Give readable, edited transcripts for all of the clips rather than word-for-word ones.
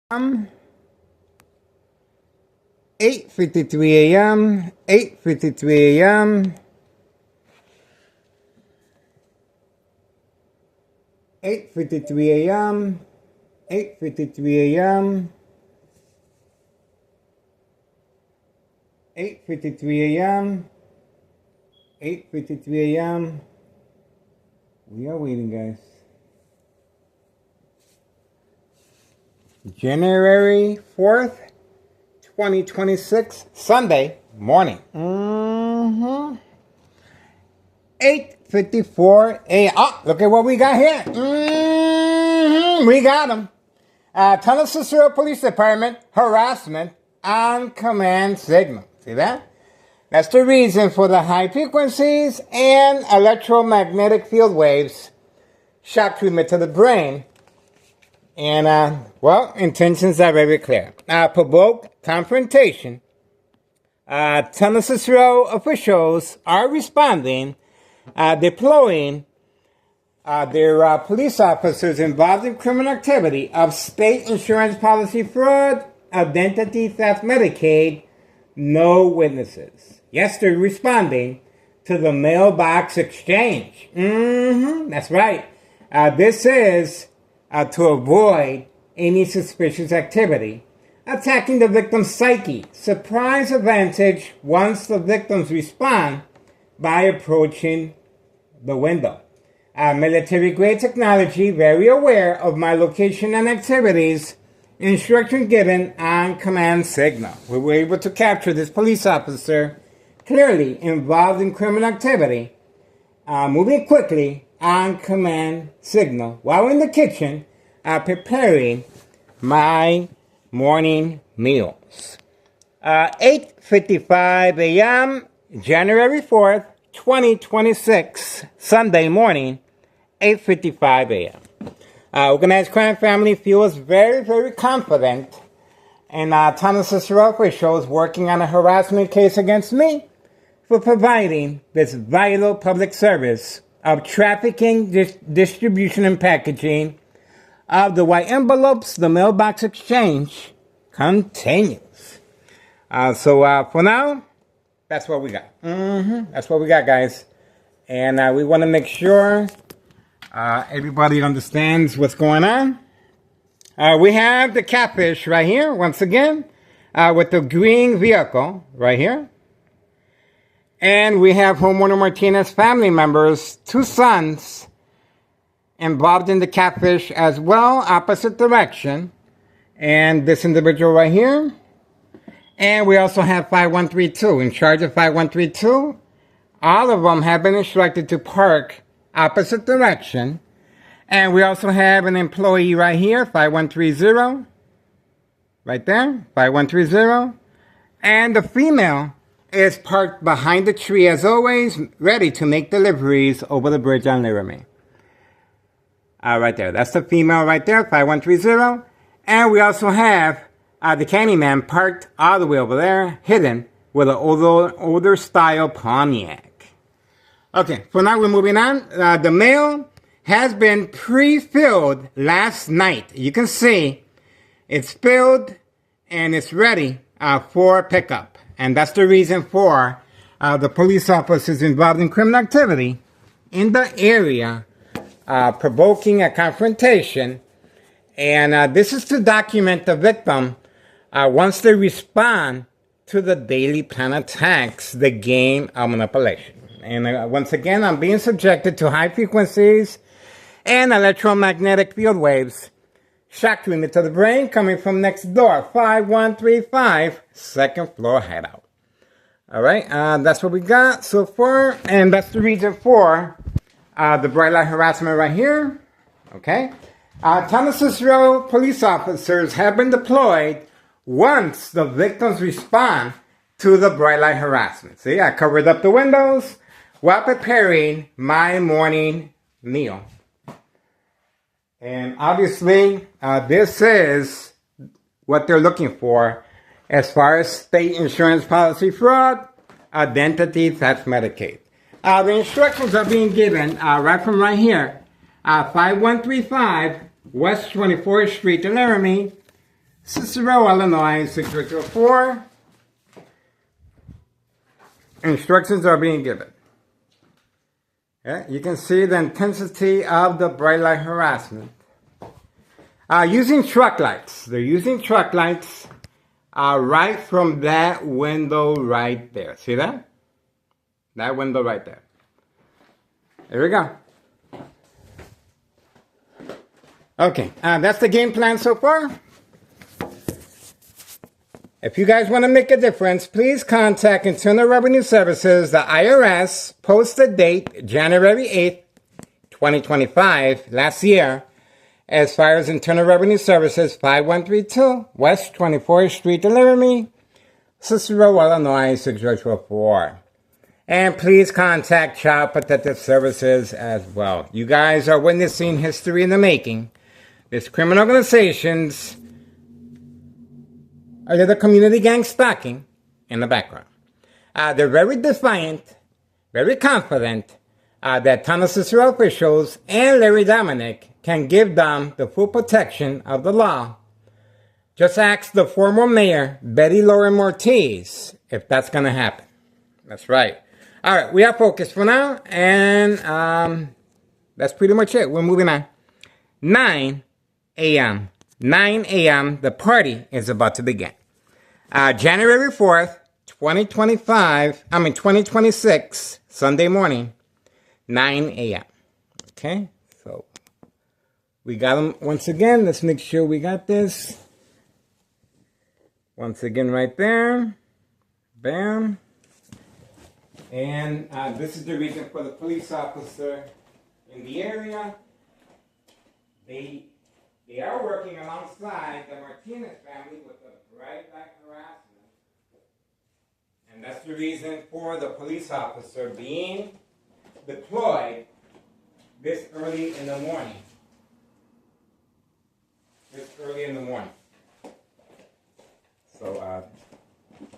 8:53 a.m. 8:53 a.m. 8:53 a.m. 8:53 a.m. 8:53 a.m. 8:53 a.m. We are waiting, guys. January 4th, 2026, Sunday morning. 8:54 a.m. Oh, look at what we got here. We got them. Tunnel Cicero Police Department harassment on command signal. See that? That's the reason for the high frequencies and electromagnetic field waves, shock treatment to the brain. And, intentions are very clear. Provoke confrontation. Tunnel Cicero officials are responding, deploying their police officers involved in criminal activity of state insurance policy fraud, identity theft, Medicaid, no witnesses. Yes, they're responding to the mailbox exchange. That's right. This is to avoid any suspicious activity, attacking the victim's psyche. Surprise advantage once the victims respond by approaching the window. Military-grade technology, very aware of my location and activities, instruction given on command signal. We were able to capture this police officer clearly involved in criminal activity, moving quickly on command signal while in the kitchen preparing my morning meals. 8:55 a.m. January 4th, 2026, Sunday morning, 8:55 a.m. Organized crime family feels very, very confident in Tunnel Cicero officials working on a harassment case against me for providing this vital public service of trafficking, distribution, and packaging of the white envelopes. The mailbox exchange continues. For now, that's what we got. That's what we got, guys. And we want to make sure everybody understands what's going on. We have the catfish right here, once again, with the green vehicle right here. And we have homeowner Martinez family members, 2 sons, involved in the catfish as well, opposite direction. And this individual right here. And we also have 5132, in charge of 5132. All of them have been instructed to park opposite direction. And we also have an employee right here, 5130. Right there, 5130. And the female is parked behind the tree as always, ready to make deliveries over the bridge on Laramie. Right there, that's the female right there, 5130. And we also have the Candyman parked all the way over there, hidden with an older style Pontiac. Okay, for now we're moving on. The mail has been pre-filled last night. You can see it's filled and it's ready for pickup. And that's the reason for the police officers involved in criminal activity in the area provoking a confrontation. And this is to document the victim once they respond to the daily plan attacks, the game of manipulation. And once again, I'm being subjected to high frequencies and electromagnetic field waves, shock treatment to the brain coming from next door, 5135, second floor hideout. All right, that's what we got so far, and that's the reason for the bright light harassment right here. Okay, Tunnel Cicero police officers have been deployed once the victims respond to the bright light harassment. See, I covered up the windows while preparing my morning meal. And obviously, this is what they're looking for as far as state insurance policy fraud, identity theft, Medicaid. The instructions are being given right from right here. 5135 West 24th Street in Laramie. Cicero, Illinois, 604. Instructions are being given. Yeah, you can see the intensity of the bright light harassment. Using truck lights. They're using truck lights right from that window right there. See that? That window right there. There we go. Okay, that's the game plan so far. If you guys want to make a difference, please contact Internal Revenue Services, the IRS, post the date January 8th, 2025, last year, as far as Internal Revenue Services, 5132 West 24th Street, Laramie, Cicero, Illinois, 604. And please contact Child Protective Services as well. You guys are witnessing history in the making. These criminal organizations are the community gang stalking in the background. They're very defiant, very confident that Town of Cicero officials and Larry Dominic can give them the full protection of the law. Just ask the former mayor, Betty Lauren Ortiz, if that's going to happen. That's right. All right, we are focused for now, and that's pretty much it. We're moving on. 9 a.m. 9 a.m., the party is about to begin. January 4th, 2026, Sunday morning, 9 a.m. Okay, so we got them once again. Let's make sure we got this. Once again, right there. Bam. And this is the reason for the police officer in the area. They are working alongside the Martinez family with the bright light harassment. And that's the reason for the police officer being deployed this early in the morning. So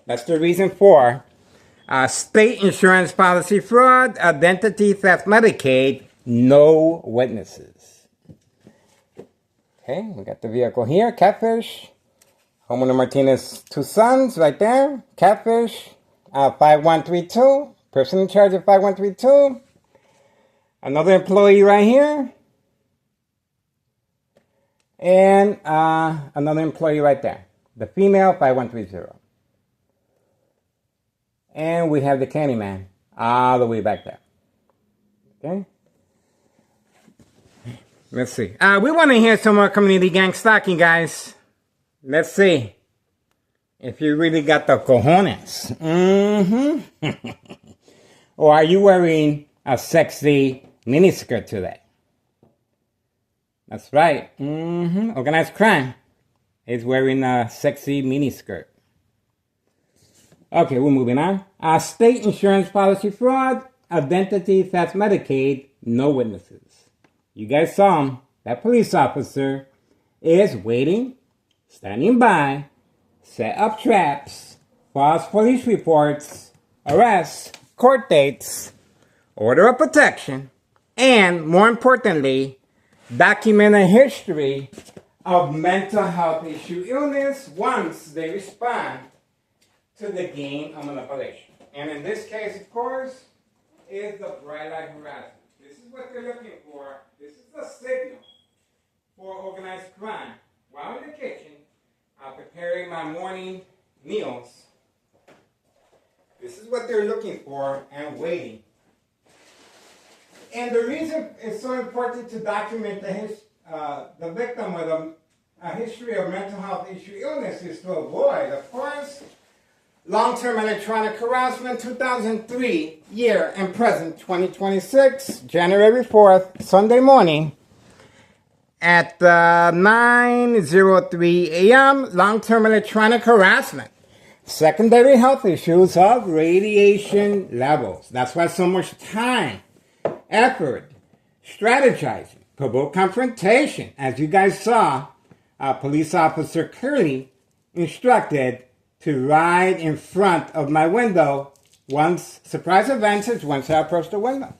that's the reason for state insurance policy fraud, identity theft, Medicaid, no witnesses. Okay, we got the vehicle here, catfish. Homeowner Martinez, 2 sons right there, catfish, 5132, person in charge of 5132. Another employee right here. And another employee right there, the female, 5130. And we have the Candyman all the way back there. Okay? Let's see. We want to hear some more community gang stalking, guys. Let's see if you really got the cojones. Or are you wearing a sexy miniskirt today? That's right. Organized crime is wearing a sexy miniskirt. Okay, we're moving on. State insurance policy fraud, identity theft, Medicaid, no witnesses. You guys saw him. That police officer is waiting, standing by, set up traps, false police reports, arrests, court dates, order of protection, and more importantly, document a history of mental health issue illness once they respond to the game of manipulation. And in this case, of course, is the bright light harassment. This is what they're looking for. This is the signal for organized crime. While in the kitchen, preparing my morning meals, this is what they're looking for and waiting. And the reason it's so important to document the victim with a history of mental health issue illness is to avoid, of course, long-term electronic harassment, 2003 year and present, 2026, January 4th, Sunday morning at 9:03 a.m., long-term electronic harassment. Secondary health issues of radiation levels. That's why so much time, effort, strategizing, provoke confrontation. As you guys saw, a police officer clearly instructed to ride in front of my window once surprise advantage once I approached the window.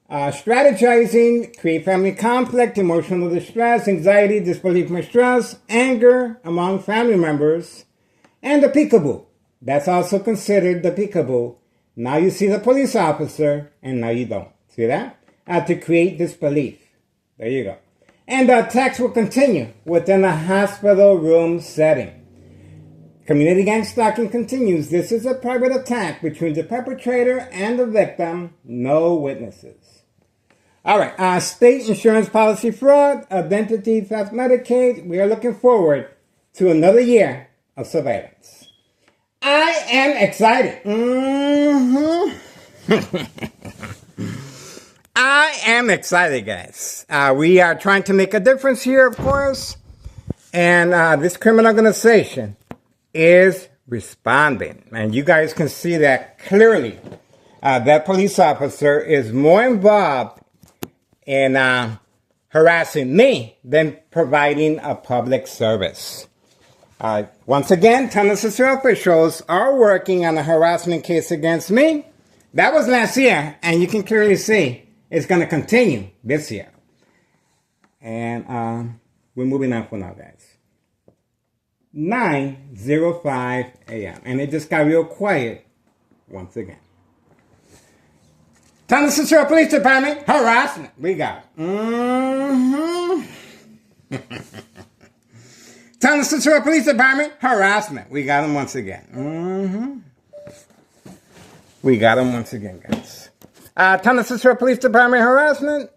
Strategizing, create family conflict, emotional distress, anxiety, disbelief, mistrust, anger among family members, and the peekaboo. That's also considered the peekaboo. Now you see the police officer, and now you don't. See that? To create disbelief. There you go. And the attacks will continue within a hospital room setting. Community gang stalking continues. This is a private attack between the perpetrator and the victim. No witnesses. All right. State insurance policy fraud, identity theft, Medicaid. We are looking forward to another year of surveillance. I am excited. I am excited, guys. We are trying to make a difference here, of course. And this criminal organization is responding. And you guys can see that clearly. That police officer is more involved in harassing me than providing a public service. Once again, Tennessee officials are working on a harassment case against me. That was last year, and you can clearly see it's going to continue this year. And we're moving on for now, guys. 9:05 a.m. And it just got real quiet once again. Tennessee Police Department, harassment. We got it. Tennessee Police Department, harassment. We got them once again. We got them once again, guys. Tennessee Police Department, harassment.